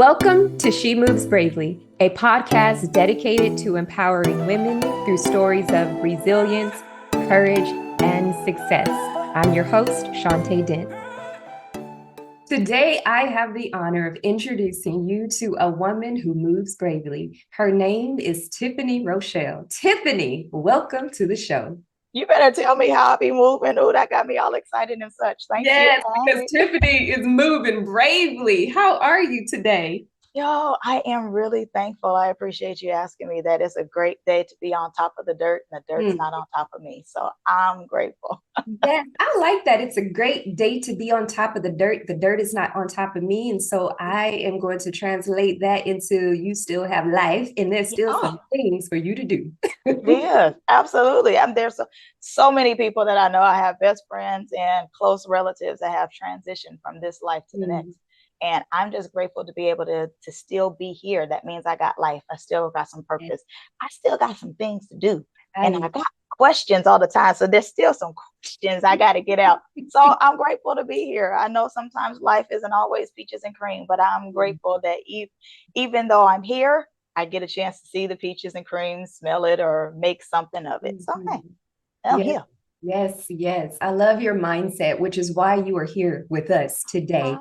Welcome to She Moves Bravely, a podcast dedicated to empowering women through stories of resilience, courage, and success. I'm your host, Shantae Dent. Today, I have the honor of introducing you to a woman who moves bravely. Her name is Tiffany Rochelle. Tiffany, welcome to the show. You better tell me how I be moving. Oh, that got me all excited and such. Thank you. Yes, because Tiffany is moving bravely. How are you today? Yo, I am really thankful. I appreciate you asking me that. It's a great day to be on top of the dirt, and the dirt's not on top of me. So I'm grateful. Yes, I like that. It's a great day to be on top of the dirt. The dirt is not on top of me. And so I am going to translate that into you still have life and there's still some things for you to do. Yeah, absolutely. There's so many people that I know. I have best friends and close relatives that have transitioned from this life to the next. And I'm just grateful to be able to still be here. That means I got life. I still got some purpose. I still got some things to do. And I got questions all the time. So there's still some questions I got to get out. So I'm grateful to be here. I know sometimes life isn't always peaches and cream, but I'm grateful that even though I'm here, I get a chance to see the peaches and cream, smell it, or make something of it. So, hey, I'm here. Yes. I love your mindset, which is why you are here with us today.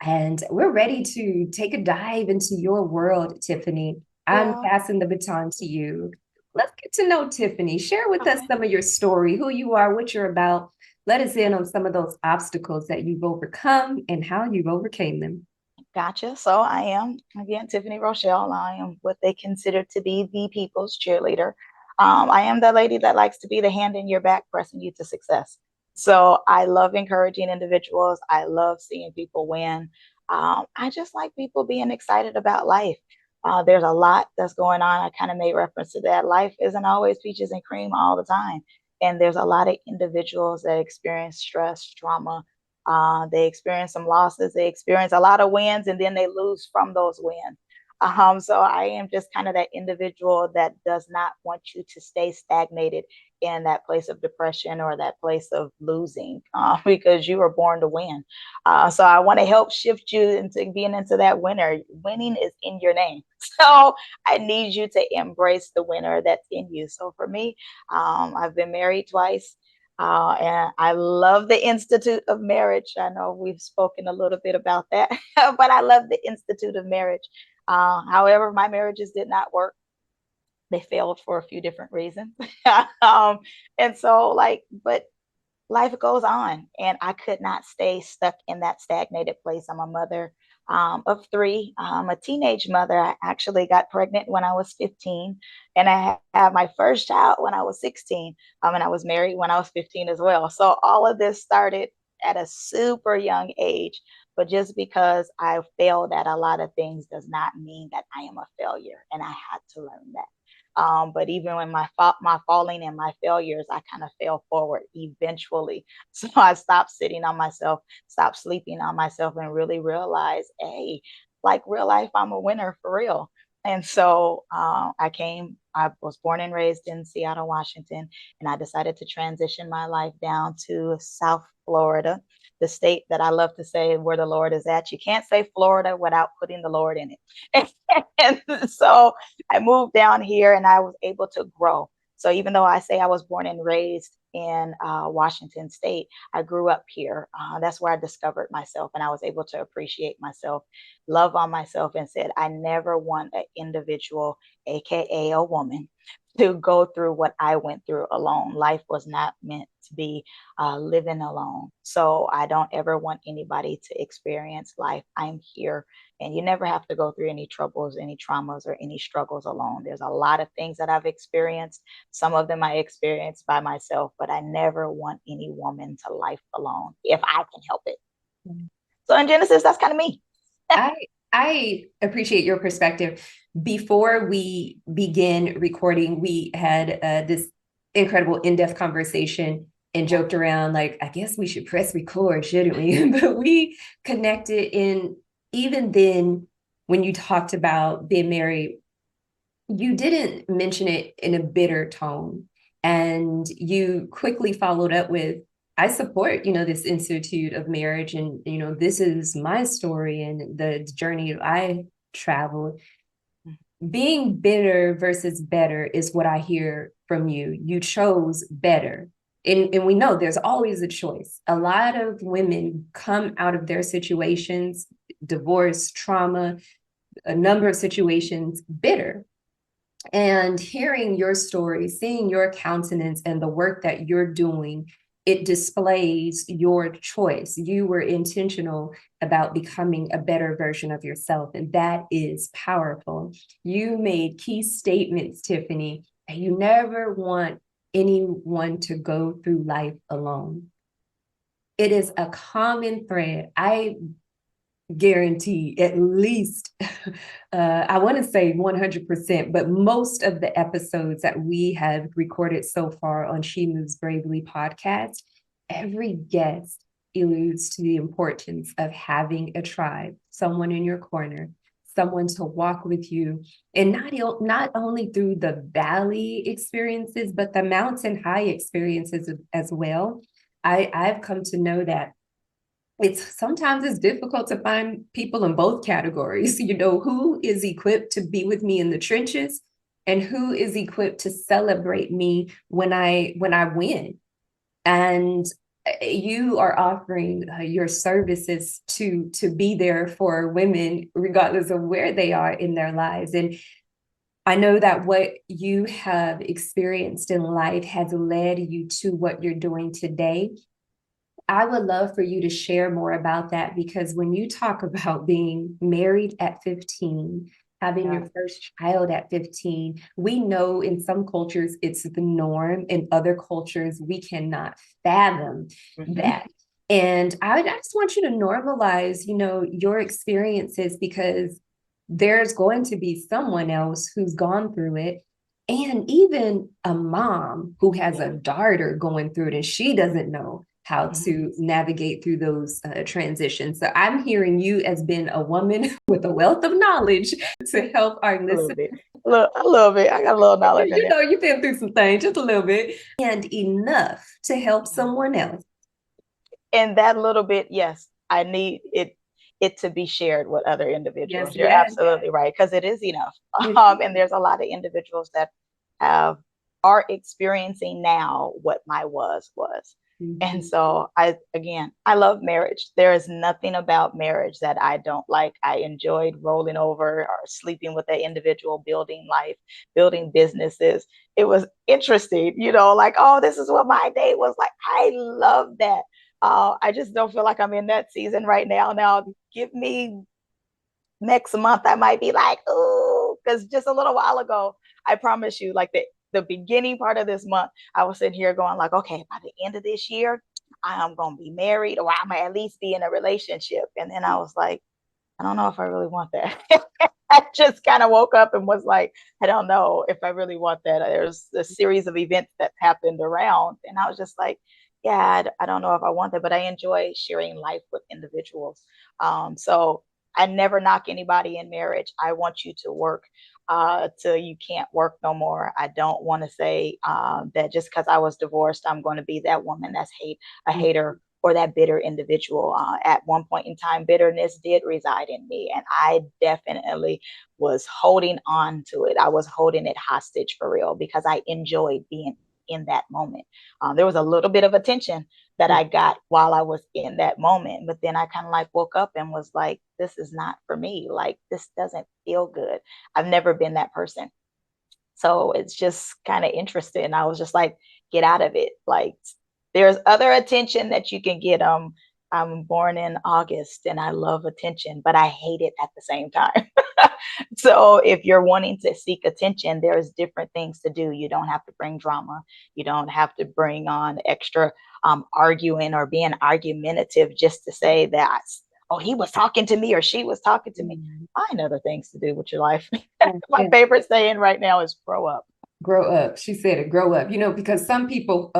And we're ready to take a dive into your world, Tiffany. I'm passing the baton to you. Let's get to know Tiffany. Share with us some of your story, who you are, what you're about. Let us in on some of those obstacles that you've overcome and how you've overcame them. Gotcha. So I am, again, Tiffany Rochelle. I am what they consider to be the people's cheerleader. I am the lady that likes to be the hand in your back, pressing you to success. So I love encouraging individuals. I love seeing people win. I just like people being excited about life. There's a lot that's going on. I kind of made reference to that. Life isn't always peaches and cream all the time. And there's a lot of individuals that experience stress, trauma. They experience some losses. They experience a lot of wins, and then they lose from those wins. So I am just kind of that individual that does not want you to stay stagnated in that place of depression or that place of losing because you were born to win. So I want to help shift you into being into that winner. Winning is in your name. So I need you to embrace the winner that's in you. So for me, I've been married twice. And I love the Institute of Marriage. I know we've spoken a little bit about that, but I love the Institute of Marriage. However, my marriages did not work. They failed for a few different reasons. And so, but life goes on, and I could not stay stuck in that stagnated place. I'm a mother of three. I'm a teenage mother. I actually got pregnant when I was 15, and I had my first child when I was 16. And I was married when I was 15 as well. So all of this started at a super young age. But just because I failed at a lot of things does not mean that I am a failure, and I had to learn that. But even when my falling and my failures, I kind of fell forward eventually. So I stopped sitting on myself, stopped sleeping on myself, and really realized, hey, like real life, I'm a winner for real. And so I was born and raised in Seattle, Washington, and I decided to transition my life down to South Florida, the state that I love to say where the Lord is at. You can't say Florida without putting the Lord in it. And so I moved down here and I was able to grow. So even though I say I was born and raised in Washington State, I grew up here. That's where I discovered myself, and I was able to appreciate myself, love on myself, and said, I never want an individual, AKA a woman, to go through what I went through alone. Life was not meant to be living alone. So I don't ever want anybody to experience life. I'm here, and you never have to go through any troubles, any traumas, or any struggles alone. There's a lot of things that I've experienced. Some of them I experienced by myself, but I never want any woman to life alone if I can help it. So in Genesis, that's kind of me. I appreciate your perspective. Before we begin recording, we had this incredible in-depth conversation and joked around like, I guess we should press record, shouldn't we? But we connected in, even then, when you talked about being married, you didn't mention it in a bitter tone. And you quickly followed up with, I support, this institute of marriage, and, this is my story and the journey I traveled. Being bitter versus better is what I hear from you. You chose better. And we know there's always a choice. A lot of women come out of their situations, divorce, trauma, a number of situations, bitter. And hearing your story, seeing your countenance and the work that you're doing, it displays your choice. You were intentional about becoming a better version of yourself, and that is powerful. You made key statements, Tiffany, and you never want anyone to go through life alone. It is a common thread. I guarantee at least, I want to say 100%, but most of the episodes that we have recorded so far on She Moves Bravely podcast, every guest alludes to the importance of having a tribe, someone in your corner, someone to walk with you, and not only through the valley experiences, but the mountain high experiences as well. I've come to know that it's difficult to find people in both categories, who is equipped to be with me in the trenches and who is equipped to celebrate me when I win. And you are offering your services to be there for women regardless of where they are in their lives. And I know that what you have experienced in life has led you to what you're doing today. I would love for you to share more about that, because when you talk about being married at 15, having your first child at 15, we know in some cultures it's the norm. In other cultures, we cannot fathom that. And I just want you to normalize, your experiences, because there's going to be someone else who's gone through it. And even a mom who has a daughter going through it and she doesn't know how to navigate through those transitions. So I'm hearing you as being a woman with a wealth of knowledge to help our listeners. Look, I love it. I got a little knowledge. You've been through some things, just a little bit, and enough to help someone else. And that little bit, yes, I need it to be shared with other individuals. Yes, You're absolutely right, because it is enough. And there's a lot of individuals that are experiencing now what my was. And so I love marriage. There is nothing about marriage that I don't like. I enjoyed rolling over or sleeping with that individual, building life, building businesses. It was interesting, like, oh, this is what my day was like. I love that. I just don't feel like I'm in that season right now. Now, give me next month, I might be like, oh, because just a little while ago, I promise you, like the beginning part of this month, I was sitting here going like, okay, by the end of this year, I'm going to be married, or I might at least be in a relationship. And then I was like, I don't know if I really want that. I just kind of woke up and was like, I don't know if I really want that. There's a series of events that happened around, and I was just like, yeah, I don't know if I want that, but I enjoy sharing life with individuals. So I never knock anybody in marriage. I want you to work till you can't work no more. I don't want to say that just because I was divorced, I'm going to be that woman that's a hater or that bitter individual. At one point in time, bitterness did reside in me, and I definitely was holding on to it. I was holding it hostage for real, because I enjoyed being in that moment. There was a little bit of attention that I got while I was in that moment, but then I kind of like woke up and was like, this is not for me. Like, this doesn't feel good. I've never been that person. So it's just kind of interesting. I was just like, get out of it. Like, there's other attention that you can get. I'm born in August and I love attention, but I hate it at the same time. So if you're wanting to seek attention, there's different things to do. You don't have to bring drama. You don't have to bring on extra arguing or being argumentative just to say that, oh, he was talking to me or she was talking to me. Find other things to do with your life. My favorite saying right now is grow up. Grow up. She said it, grow up, because some people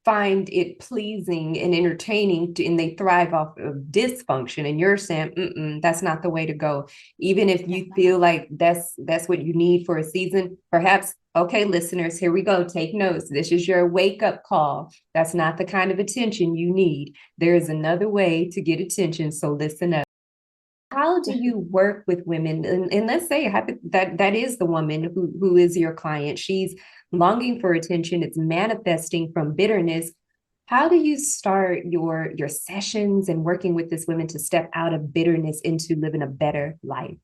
find it pleasing and entertaining and they thrive off of dysfunction. And you're saying, that's not the way to go. Even if you feel like that's what you need for a season, perhaps, okay, listeners, here we go. Take notes. This is your wake up call. That's not the kind of attention you need. There is another way to get attention. So listen up. how do you work with women? And let's say that is the woman who is your client. She's longing for attention. It's manifesting from bitterness. How do you start your sessions and working with this women to step out of bitterness into living a better life?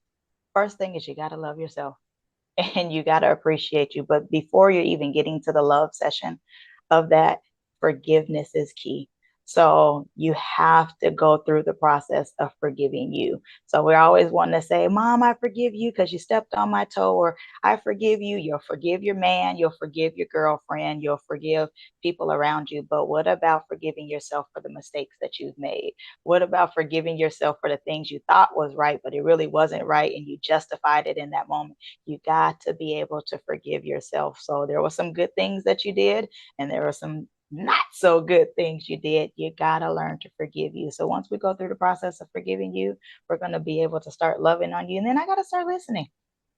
First thing is you got to love yourself and you got to appreciate you. But before you're even getting to the love session of that, forgiveness is key. So you have to go through the process of forgiving you. So we're always wanting to say, Mom, I forgive you because you stepped on my toe, or I forgive you. You'll forgive your man, you'll forgive your girlfriend, you'll forgive people around you. But what about forgiving yourself for the mistakes that you've made? What about forgiving yourself for the things you thought was right, but it really wasn't right and you justified it in that moment? You got to be able to forgive yourself. So there were some good things that you did, and there were some not so good things you did. You got to learn to forgive you. So once we go through the process of forgiving you, we're going to be able to start loving on you. And then I got to start listening.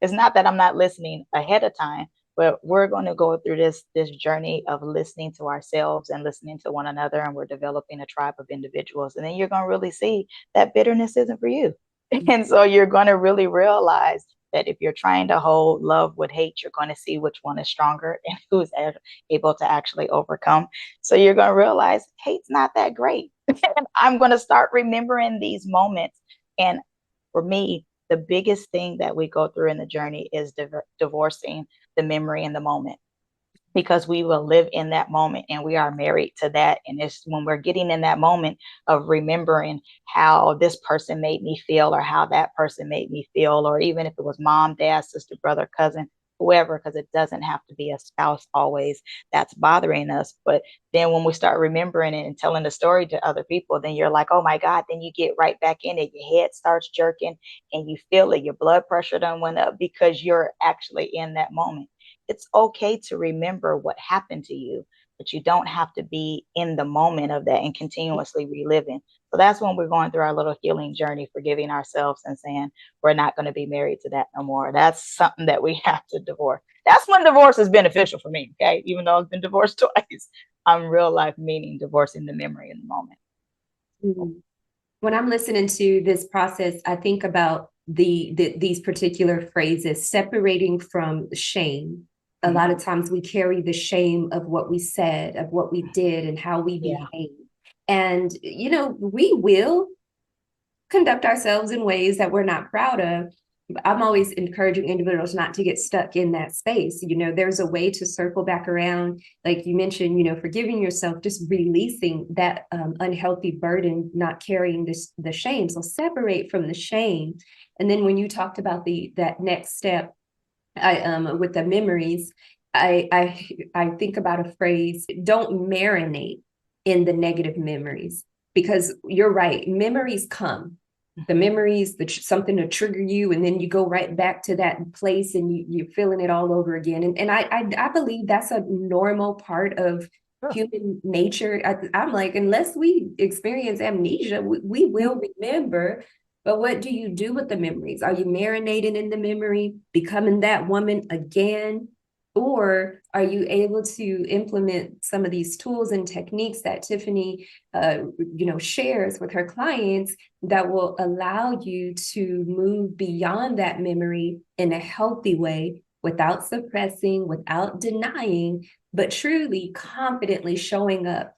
It's not that I'm not listening ahead of time, but we're going to go through this journey of listening to ourselves and listening to one another, and we're developing a tribe of individuals. And then you're going to really see that bitterness isn't for you. And so you're going to really realize that if you're trying to hold love with hate, you're going to see which one is stronger and who's able to actually overcome. So you're going to realize hate's not that great. And I'm going to start remembering these moments. And for me, the biggest thing that we go through in the journey is divorcing the memory in the moment, because we will live in that moment and we are married to that. And it's when we're getting in that moment of remembering how this person made me feel, or how that person made me feel, or even if it was mom, dad, sister, brother, cousin, whoever, because it doesn't have to be a spouse always that's bothering us. But then when we start remembering it and telling the story to other people, then you're like, oh my God, then you get right back in it. Your head starts jerking and you feel it. Your blood pressure done went up because you're actually in that moment. It's okay to remember what happened to you, but you don't have to be in the moment of that and continuously reliving. So that's when we're going through our little healing journey, forgiving ourselves and saying, we're not going to be married to that no more. That's something that we have to divorce. That's when divorce is beneficial for me. Okay. Even though I've been divorced twice, I'm real life meaning divorcing the memory in the moment. Mhm. When I'm listening to this process, I think about these particular phrases, separating from shame. A lot of times we carry the shame of what we said, of what we did, and how we Yeah. behave. And, we will conduct ourselves in ways that we're not proud of. I'm always encouraging individuals not to get stuck in that space. There's a way to circle back around, like you mentioned, forgiving yourself, just releasing that unhealthy burden, not carrying the shame. So separate from the shame. And then when you talked about that next step, with the memories, I think about a phrase: don't marinate in the negative memories, because you're right, memories come. The memories, something to trigger you, and then you go right back to that place, and you're feeling it all over again. And I believe that's a normal part of human nature. I'm like, unless we experience amnesia, we will remember. But what do you do with the memories? Are you marinating in the memory, becoming that woman again? Or are you able to implement some of these tools and techniques that Tiffany, shares with her clients, that will allow you to move beyond that memory in a healthy way, without suppressing, without denying, but truly confidently showing up?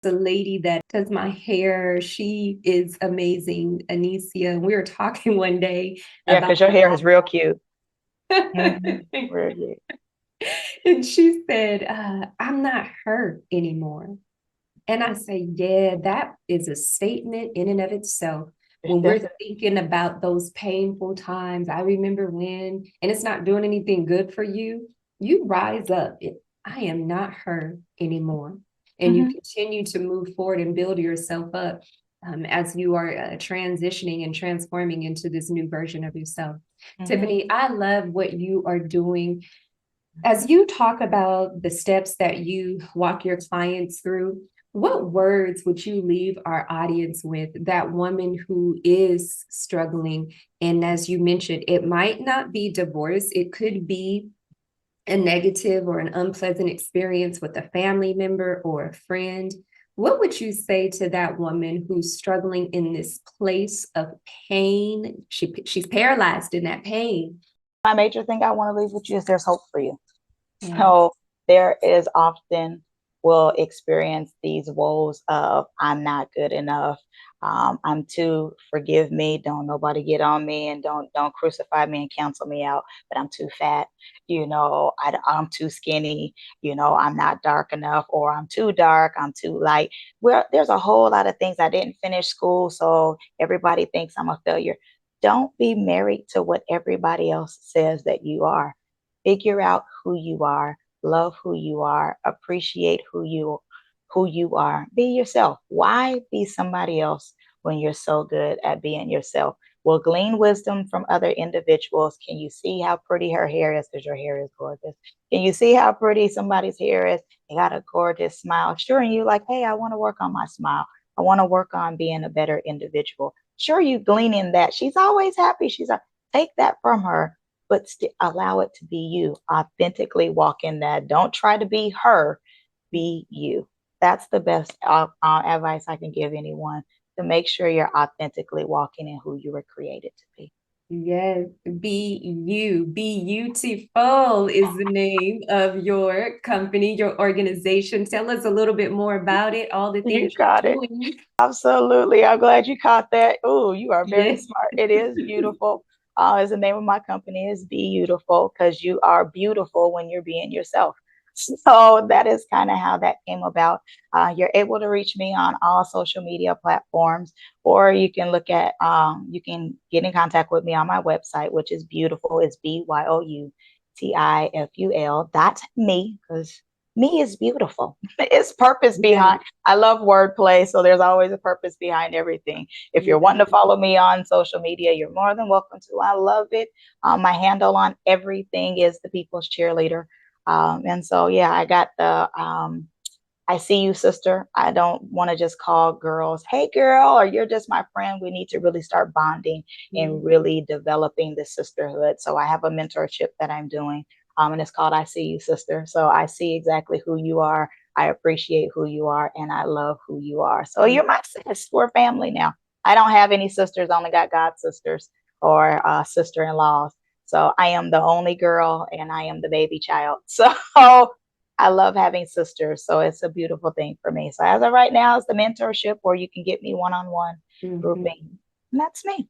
The lady that does my hair, she is amazing, Anicia. We were talking one day Yeah, about because your hair is real cute. Mm-hmm. Real and cute. she said, I'm not her anymore. And I say, yeah, that is a statement in and of itself. When we're thinking about those painful times, I remember when, and it's not doing anything good for you, you rise up. I am not her anymore. And you Mm-hmm. continue to move forward and build yourself up, as you are transitioning and transforming into this new version of yourself. Mm-hmm. Tiffany, I love what you are doing. As you talk about the steps that you walk your clients through, what words would you leave our audience with, that woman who is struggling? And as you mentioned, it might not be divorce, it could be a negative or an unpleasant experience with a family member or a friend. What would you say to that woman who's struggling in this place of pain? She's paralyzed in that pain. My major thing I want to leave with you is there's hope for you. Yeah. So there is often will experience these woes of I'm not good enough. I'm too, forgive me, don't nobody get on me, and don't crucify me and cancel me out, but I'm too fat, I'm too skinny, I'm not dark enough, or I'm too dark, I'm too light. Well, there's a whole lot of things. I didn't finish school, so everybody thinks I'm a failure. Don't be married to what everybody else says that you are. Figure out who you are, love who you are, appreciate who you are. Be yourself. Why be somebody else when you're so good at being yourself? We'll glean wisdom from other individuals. Can you see how pretty her hair is? Because your hair is gorgeous. Can you see how pretty somebody's hair is? They got a gorgeous smile. Sure, and you like, hey, I want to work on my smile. I want to work on being a better individual. Sure, you glean in that. She's always happy. Take that from her, but allow it to be you. Authentically walk in that. Don't try to be her, be you. That's the best advice I can give anyone, to make sure you're authentically walking in who you were created to be. Yes, be you. Be Beautiful is the name of your company, your organization. Tell us a little bit more about it, all the You things got you're it. doing. Absolutely. I'm glad you caught that. Oh, you are very Yeah. smart. It is beautiful. As the name of my company is Be Beautiful, because you are beautiful when you're being yourself. So that is kind of how that came about. You're able to reach me on all social media platforms, or you can get in contact with me on my website, which is beautiful. It's BYOUTIFUL.me, because me is beautiful. It's purpose Yeah. behind. I love wordplay, so there's always a purpose behind everything. If you're Yeah. wanting to follow me on social media, you're more than welcome to. I love it. My handle on everything is the People's Cheerleader. And so, yeah, I got the I see you, sister. I don't want to just call girls, hey, girl, or you're just my friend. We need to really start bonding and Mhm. really developing the sisterhood. So I have a mentorship that I'm doing, and it's called I See You, Sister. So I see exactly who you are. I appreciate who you are, and I love who you are. So you're my sis. We're family now. I don't have any sisters, I only got God sisters or sister in laws. So I am the only girl and I am the baby child. So I love having sisters, so it's a beautiful thing for me. So as of right now, it's the mentorship where you can get me one-on-one grouping, Mhm. and that's me.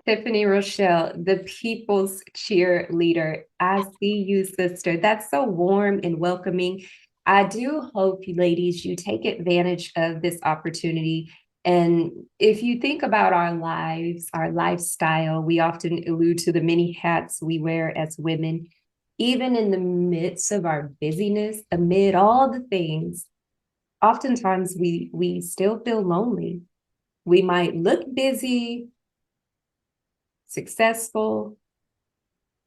Tiffany Rochelle, the people's cheerleader. I see you, sister. That's so warm and welcoming. I do hope you ladies, you take advantage of this opportunity. And if you think about our lives, our lifestyle, we often allude to the many hats we wear as women. Even in the midst of our busyness, amid all the things, oftentimes we still feel lonely. We might look busy, successful,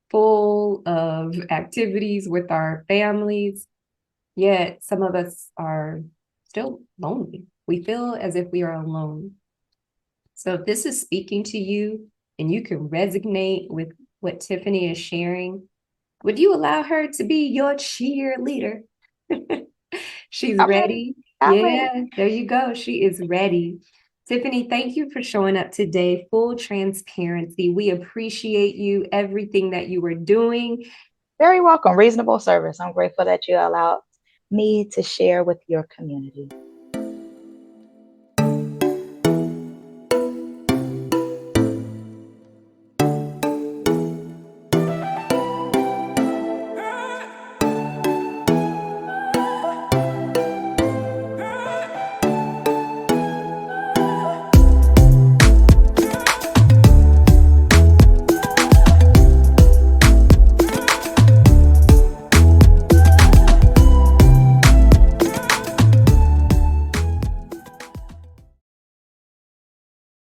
full of activities with our families, yet some of us are still lonely. We feel as if we are alone. So if this is speaking to you and you can resonate with what Tiffany is sharing, would you allow her to be your cheerleader? She's I'm ready. ready. I'm ready. Yeah, there you go. She is ready. Tiffany, thank you for showing up today. Full transparency. We appreciate you, everything that you were doing. Very welcome. Reasonable service. I'm grateful that you allowed me to share with your community.